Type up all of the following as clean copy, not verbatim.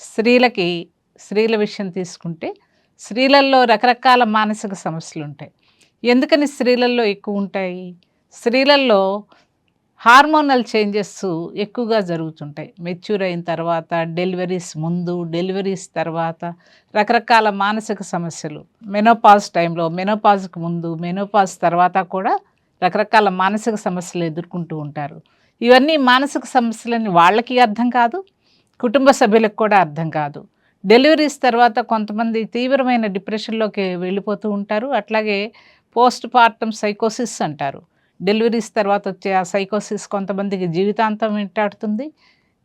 స్త్రీలకి స్త్రీల విషయం తీసుకుంటే స్త్రీలల్లో రకరకాల మానసిక సమస్యలుంటాయి. ఎందుకని స్త్రీలల్లో ఎక్కువుంటాయి? స్త్రీలల్లో హార్మోనల్ చేంజెస్ ఎక్కువగా జరుగుతుంటాయి. మెచ్యూర్ అయిన తర్వాత, డెలివరీస్ ముందు, డెలివరీస్ తర్వాత రకరకాల మానసిక సమస్యలు. మెనోపాజ్ టైంలో, మెనోపాజ్‌కి ముందు, మెనోపాజ్ తర్వాత కూడా రకరకాల మానసిక సమస్యలు ఎదుర్కొంటూ ఉంటారు. ఇవన్నీ మానసిక సమస్యలని వాళ్ళకి అర్థం కాదు. కుటుంబ సభ్యులకు కూడా అర్థం కాదు. డెలివరీస్ తర్వాత కొంతమంది తీవ్రమైన డిప్రెషన్‌లోకి వెళ్ళిపోతూ ఉంటారు. అట్లాగే పోస్ట్ పార్టమ్ సైకోసిస్ అంటారు. డెలివరీస్ తర్వాత వచ్చే ఆ సైకోసిస్ కొంతమందికి జీవితాంతం వెంటాడుతుంది.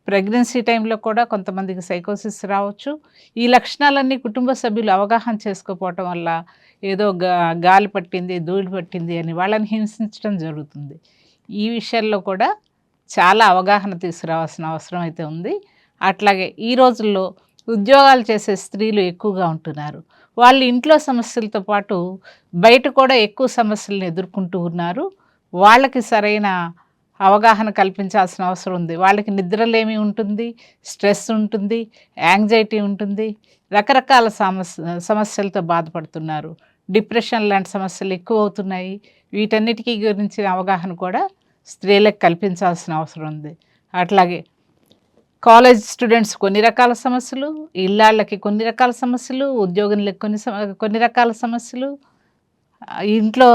ప్రెగ్నెన్సీ టైంలో కూడా కొంతమందికి సైకోసిస్ రావచ్చు. ఈ లక్షణాలన్నీ కుటుంబ సభ్యులు అవగాహన చేసుకోకపోవటం వల్ల ఏదో గాలి పట్టింది, ధూళి పట్టింది అని వాళ్ళని హింసించడం జరుగుతుంది. ఈ విషయాల్లో కూడా చాలా అవగాహన తీసుకురావాల్సిన అవసరం అయితే ఉంది. అట్లాగే ఈ రోజుల్లో ఉద్యోగాలు చేసే స్త్రీలు ఎక్కువగా ఉంటున్నారు. వాళ్ళు ఇంట్లో సమస్యలతో పాటు బయట కూడా ఎక్కువ సమస్యలను ఎదుర్కొంటూ ఉన్నారు. వాళ్ళకి సరైన అవగాహన కల్పించాల్సిన అవసరం ఉంది. వాళ్ళకి నిద్రలేమి ఉంటుంది, స్ట్రెస్ ఉంటుంది, యాంగ్జైటీ ఉంటుంది. రకరకాల సమస్యలతో బాధపడుతున్నారు. డిప్రెషన్ లాంటి సమస్యలు ఎక్కువవుతున్నాయి. వీటన్నిటికి గురించిన అవగాహన కూడా స్త్రీలకు కల్పించాల్సిన అవసరం ఉంది. అట్లాగే కాలేజ్ స్టూడెంట్స్ కొన్ని రకాల సమస్యలు, ఇల్లాళ్ళకి కొన్ని రకాల సమస్యలు, ఉద్యోగులకు కొన్ని రకాల సమస్యలు, ఇంట్లో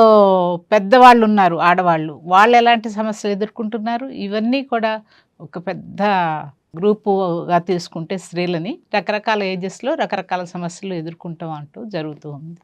పెద్దవాళ్ళున్నారు ఆడవాళ్ళు. వాళ్ళెలాంటి సమస్యలు ఎదుర్కొంటున్నారు, ఇవన్నీ కూడా ఒక పెద్ద గ్రూపుగా తీసుకుంటే స్త్రీలని రకరకాల ఏజెస్‌లో రకరకాల సమస్యలు ఎదుర్కొంటాం అంటూ జరుగుతూ ఉంది.